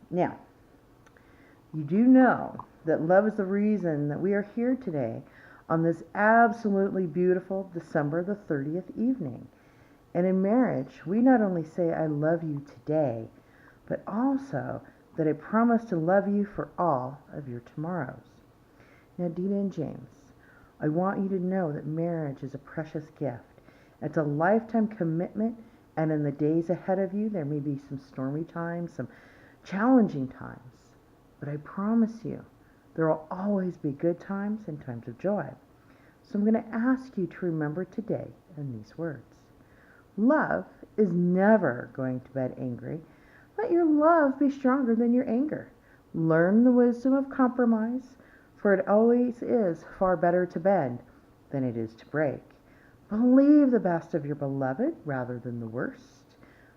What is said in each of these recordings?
Now, you do know that love is the reason that we are here today on this absolutely beautiful December the 30th evening. And in marriage, we not only say, I love you today, but also that I promise to love you for all of your tomorrows. Now, Deana and James, I want you to know that marriage is a precious gift. It's a lifetime commitment, and in the days ahead of you, there may be some stormy times, some challenging times. But I promise you, there will always be good times and times of joy. So I'm going to ask you to remember today in these words. Love is never going to bed angry. Let your love be stronger than your anger. Learn the wisdom of compromise, for it always is far better to bend than it is to break. Believe the best of your beloved rather than the worst.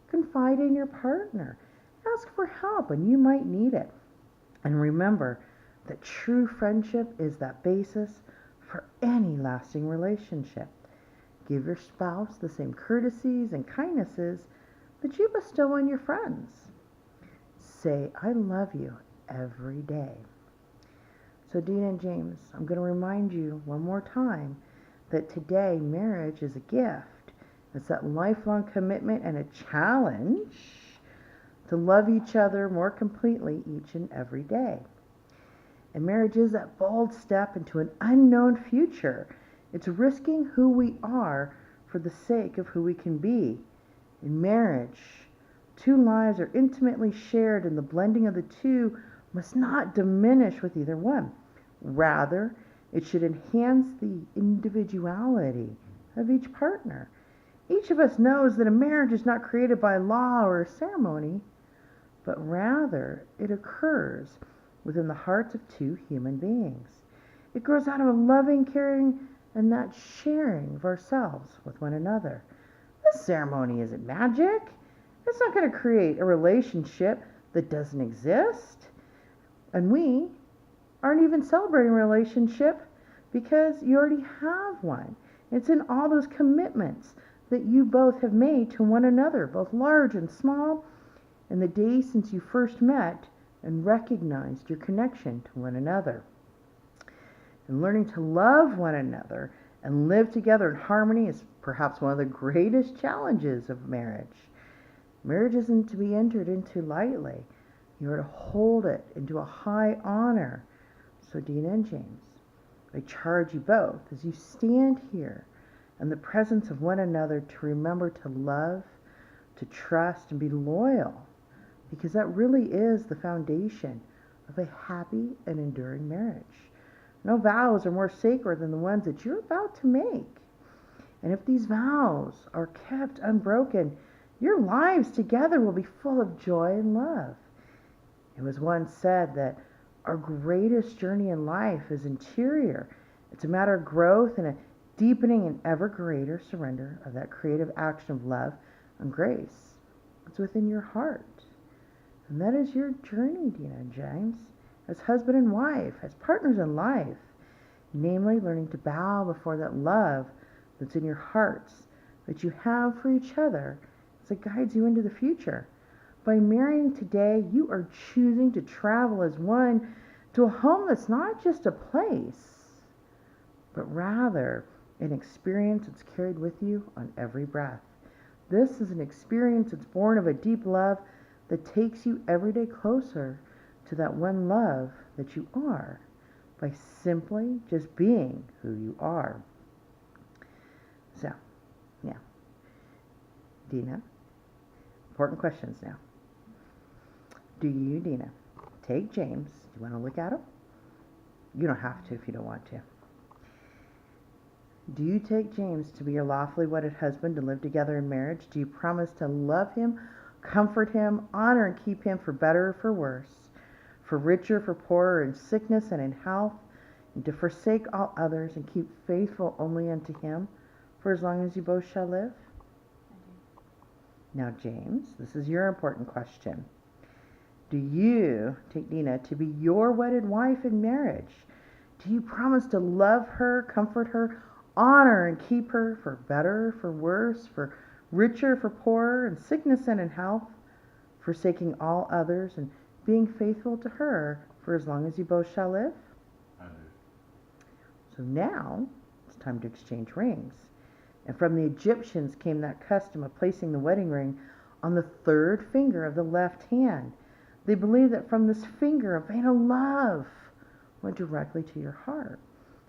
Confide in your partner. Ask for help when you might need it. And remember that true friendship is that basis for any lasting relationship. Give your spouse the same courtesies and kindnesses that you bestow on your friends. Say, I love you every day. So, Deana and James, I'm going to remind you one more time that today marriage is a gift. It's that lifelong commitment and a challenge to love each other more completely each and every day. And marriage is that bold step into an unknown future. It's risking who we are for the sake of who we can be. In marriage, two lives are intimately shared, and the blending of the two must not diminish with either one. Rather, it should enhance the individuality of each partner. Each of us knows that a marriage is not created by law or a ceremony, but rather it occurs within the hearts of two human beings. It grows out of a loving, caring, and that sharing of ourselves with one another. This ceremony isn't magic. It's not going to create a relationship that doesn't exist. And we aren't even celebrating a relationship because you already have one. It's in all those commitments that you both have made to one another, both large and small, in the days since you first met and recognized your connection to one another. And learning to love one another and live together in harmony is perhaps one of the greatest challenges of marriage. Marriage isn't to be entered into lightly. You are to hold it into a high honor. So, Deana and James, I charge you both as you stand here in the presence of one another to remember to love, to trust, and be loyal, because that really is the foundation of a happy and enduring marriage. No vows are more sacred than the ones that you're about to make. And if these vows are kept unbroken, your lives together will be full of joy and love. It was once said that our greatest journey in life is interior. It's a matter of growth and a deepening and ever greater surrender of that creative action of love and grace. It's within your heart. And that is your journey, Deana and James, as husband and wife, as partners in life, namely learning to bow before that love that's in your hearts that you have for each other as it guides you into the future. By marrying today, you are choosing to travel as one to a home that's not just a place, but rather an experience that's carried with you on every breath. This is an experience that's born of a deep love that takes you every day closer to that one love that you are by simply just being who you are. So, yeah. Deana, important questions now. Do you, Deana, take James? Do you want to look at him? You don't have to if you don't want to. Do you take James to be your lawfully wedded husband and live together in marriage? Do you promise to love him, comfort him, honor and keep him for better or for worse, for richer, for poorer, in sickness and in health, and to forsake all others and keep faithful only unto him for as long as you both shall live? Now, James, this is your important question. Do you take Deana to be your wedded wife in marriage? Do you promise to love her, comfort her, honor and keep her for better, for worse, for richer, for poorer, in sickness and in health, forsaking all others and being faithful to her for as long as you both shall live? I do. So now it's time to exchange rings. And from the Egyptians came that custom of placing the wedding ring on the third finger of the left hand. They believed that from this finger a vein of love went directly to your heart.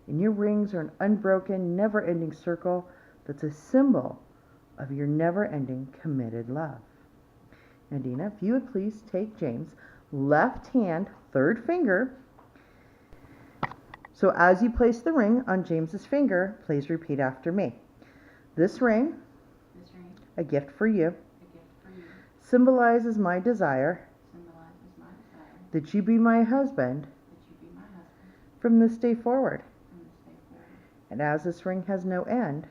And your rings are an unbroken, never-ending circle that's a symbol of your never-ending committed love. Now, Deana, if you would please take James' left hand, third finger. So as you place the ring on James's finger, please repeat after me. This ring, a gift for you, symbolizes my desire that you be my husband from this day forward. And as this ring has no end,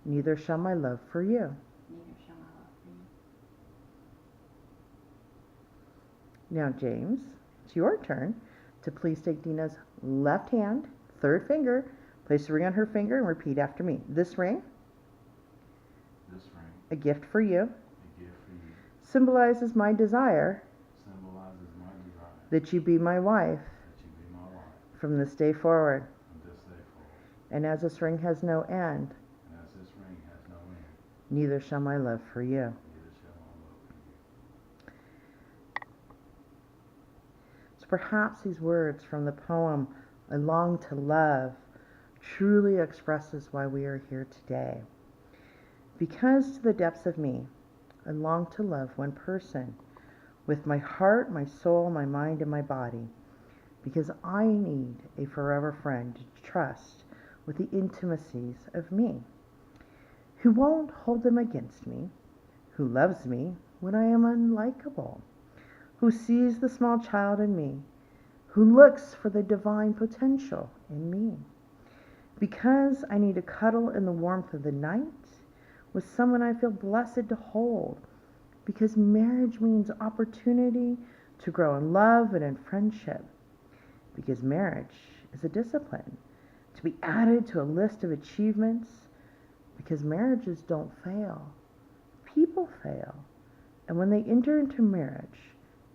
neither shall my love for you. Now, James, it's your turn to please take Deana's left hand, third finger, place the ring on her finger, and repeat after me. This ring, a gift for you, symbolizes my desire that you be my wife from this day forward. And as this ring has no end, neither shall my love for you. So perhaps these words from the poem I Long to Love truly expresses why we are here today. Because to the depths of me, I long to love one person with my heart, my soul, my mind, and my body. Because I need a forever friend to trust with the intimacies of me, who won't hold them against me, who loves me when I am unlikable, who sees the small child in me, who looks for the divine potential in me. Because I need to cuddle in the warmth of the night with someone I feel blessed to hold. Because marriage means opportunity to grow in love and in friendship. Because marriage is a discipline to be added to a list of achievements. Because marriages don't fail. People fail. And when they enter into marriage,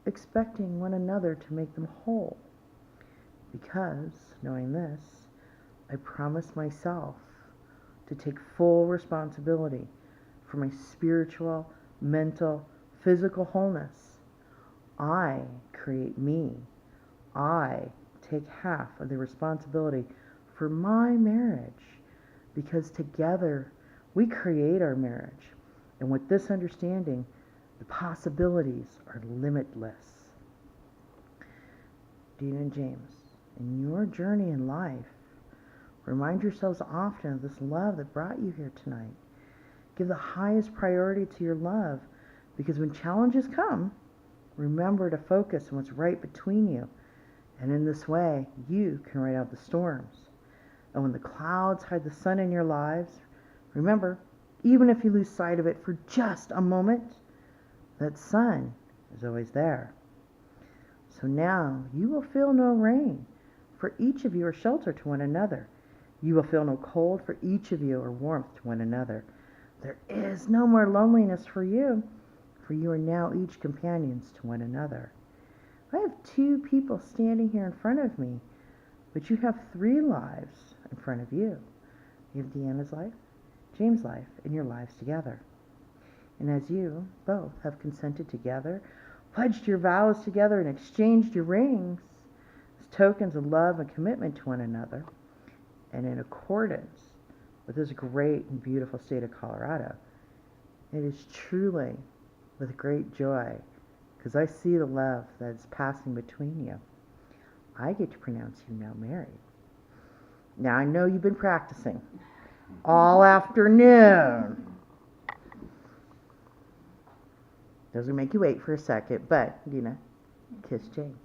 expecting one another to make them whole. Because, knowing this, I promise myself to take full responsibility for my spiritual, mental, physical wholeness. I create me. I take half of the responsibility for my marriage, because together we create our marriage. And with this understanding, the possibilities are limitless. Deana and James, in your journey in life, remind yourselves often of this love that brought you here tonight. Give the highest priority to your love, because when challenges come, remember to focus on what's right between you. And in this way, you can ride out the storms. And when the clouds hide the sun in your lives, remember, even if you lose sight of it for just a moment, that sun is always there. So now you will feel no rain, for each of you are shelter to one another. You will feel no cold, for each of you are warmth to one another. There is no more loneliness for you are now each companions to one another. I have 2 people standing here in front of me, but you have 3 lives in front of you. You have Deana's life, James' life, and your lives together. And as you both have consented together, pledged your vows together, and exchanged your rings as tokens of love and commitment to one another, and in accordance with this great and beautiful state of Colorado, it is truly with great joy, because I see the love that is passing between you, I get to pronounce you now married. Now, I know you've been practicing all afternoon. Doesn't make you wait for a second, but, Deana, kiss James.